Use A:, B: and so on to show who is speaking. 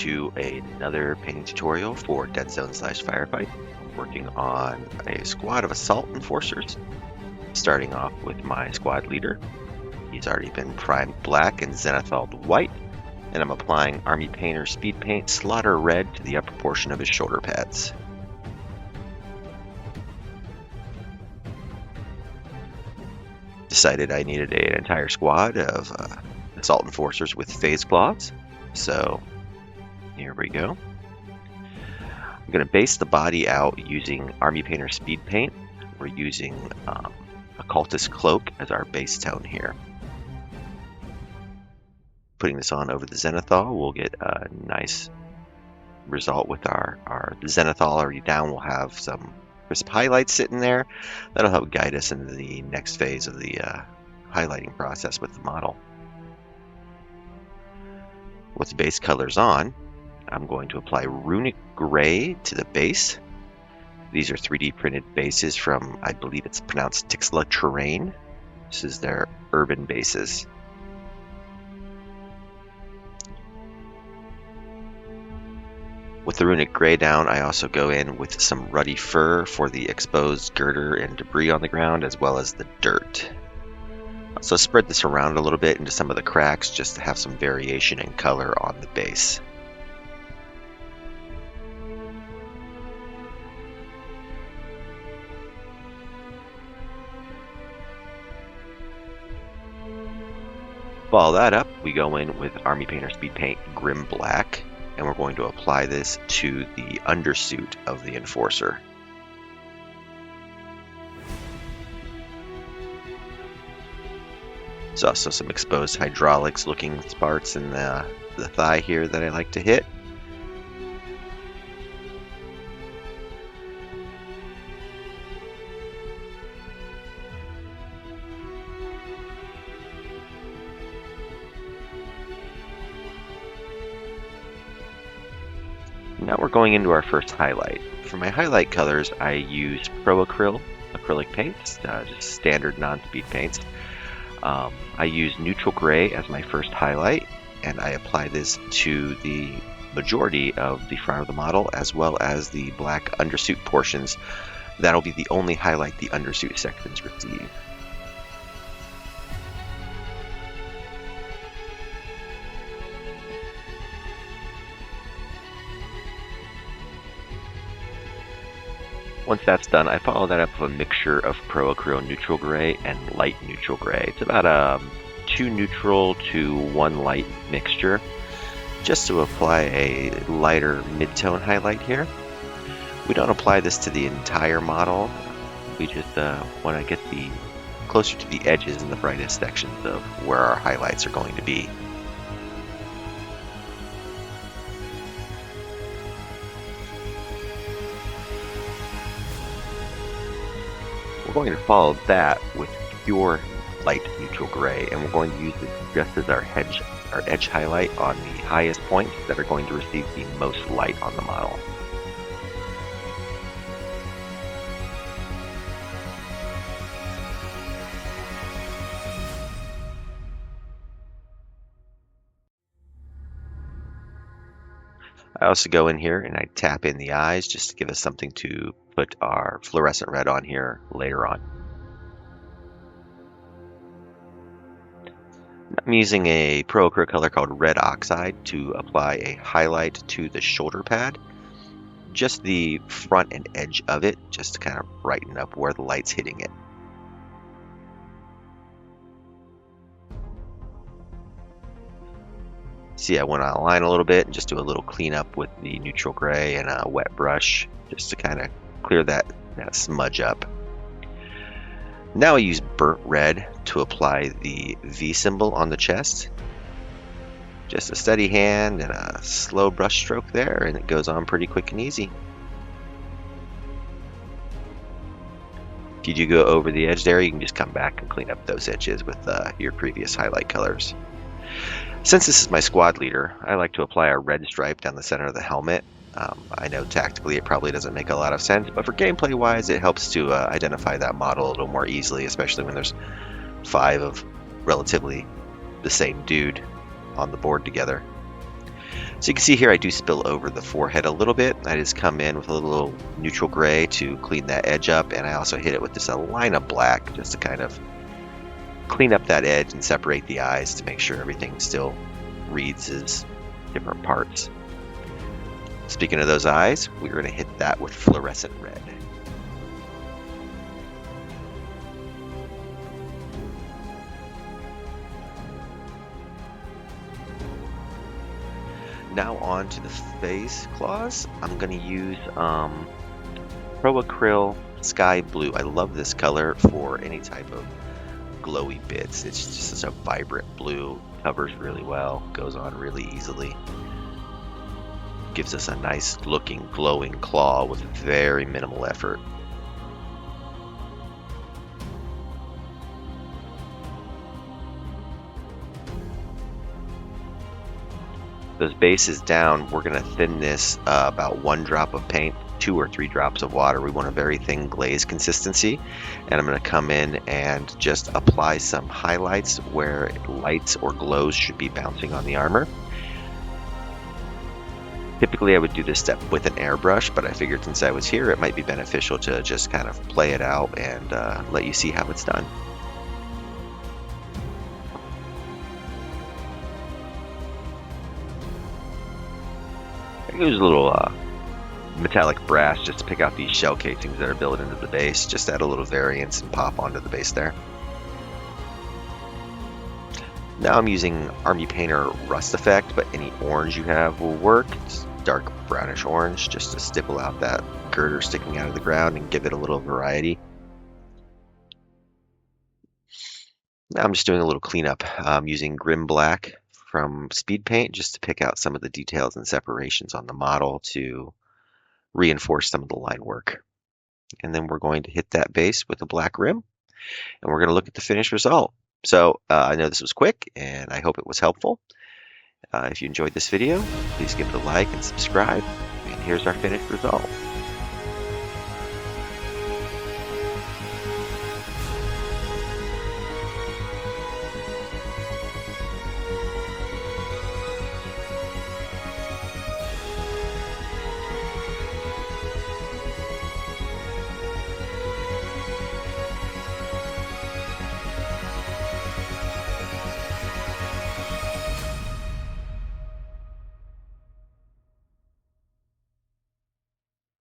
A: to another painting tutorial for Deadzone / Firefight. I'm working on a squad of Assault Enforcers, starting off with my squad leader. He's already been primed black and zenithalled white, and I'm applying Army Painter Speed Paint Slaughter Red to the upper portion of his shoulder pads. Decided I needed an entire squad of Assault Enforcers with phase claws, so here we go. I'm going to base the body out using Army Painter Speed Paint. We're using Occultist Cloak as our base tone here. Putting this on over the zenithal, we'll get a nice result with our zenithal already down. We'll have some crisp highlights sitting there. That'll help guide us into the next phase of the highlighting process with the model. With the base colors on, I'm going to apply Runic Gray to the base. These are 3D printed bases from, I believe it's pronounced Tixla Terrain. This is their urban bases. With the Runic Gray down, I also go in with some Ruddy fur for the exposed girder and debris on the ground, as well as the dirt. So spread this around a little bit into some of the cracks just to have some variation in color on the base. Follow that up, we go in with Army Painter Speed Paint Grim Black, and we're going to apply this to the undersuit of the Enforcer. There's also some exposed hydraulics looking parts in the thigh here that I like to hit. Now we're going into our first highlight. For my highlight colors, I use Pro acrylic paints, just standard non-speed paints. I use neutral gray as my first highlight, and I apply this to the majority of the front of the model, as well as the black undersuit portions. That'll be the only highlight the undersuit sections receive. Once that's done, I follow that up with a mixture of Pro Acryl Neutral Gray and Light Neutral Gray. It's about a 2 neutral to 1 light mixture, just to apply a lighter mid-tone highlight here. We don't apply this to the entire model. We just want to get closer to the edges and the brightest sections of where our highlights are going to be. We're going to follow that with pure light neutral gray, and we're going to use it just as our edge highlight on the highest points that are going to receive the most light on the model. I also go in here and I tap in the eyes just to give us something to put our fluorescent red on here later on. I'm using a Pro Acrylic color called Red Oxide to apply a highlight to the shoulder pad, just the front and edge of it, just to kind of brighten up where the light's hitting it. See, I went on a line a little bit and just do a little cleanup with the neutral gray and a wet brush just to kind of clear that smudge up. Now I use burnt red to apply the V symbol on the chest. Just a steady hand and a slow brush stroke there, and it goes on pretty quick and easy. If you do go over the edge there, you can just come back and clean up those edges with your previous highlight colors. Since this is my squad leader, I like to apply a red stripe down the center of the helmet. I know tactically it probably doesn't make a lot of sense, but for gameplay wise it helps to identify that model a little more easily, especially when there's 5 of relatively the same dude on the board together. So you can see here I do spill over the forehead a little bit. I just come in with a little neutral gray to clean that edge up, and I also hit it with just a line of black just to kind of clean up that edge and separate the eyes to make sure everything still reads as different parts. Speaking of those eyes, we're going to hit that with fluorescent red. Now on to the face claws. I'm going to use Pro Acryl Sky Blue. I love this color for any type of glowy bits. It's just such a vibrant blue, covers really well, goes on really easily. Gives us a nice looking glowing claw with very minimal effort. Those bases down, we're going to thin this about 1 drop of paint, 2 or 3 drops of water. We want a very thin glaze consistency, and I'm going to come in and just apply some highlights where lights or glows should be bouncing on the armor. Typically I would do this step with an airbrush, but I figured since I was here it might be beneficial to just kind of play it out and let you see how it's done. I use a little metallic brass just to pick out these shell casings that are built into the base, just add a little variance and pop onto the base there. Now I'm using Army Painter Rust Effect, but any orange you have will work. It's dark brownish orange just to stipple out that girder sticking out of the ground and give it a little variety. Now I'm just doing a little cleanup. I'm using Grim Black from Speed Paint just to pick out some of the details and separations on the model to reinforce some of the line work. And then we're going to hit that base with a black rim, and we're going to look at the finished result. So I know this was quick, and I hope it was helpful. If you enjoyed this video, please give it a like and subscribe. And here's our finished result.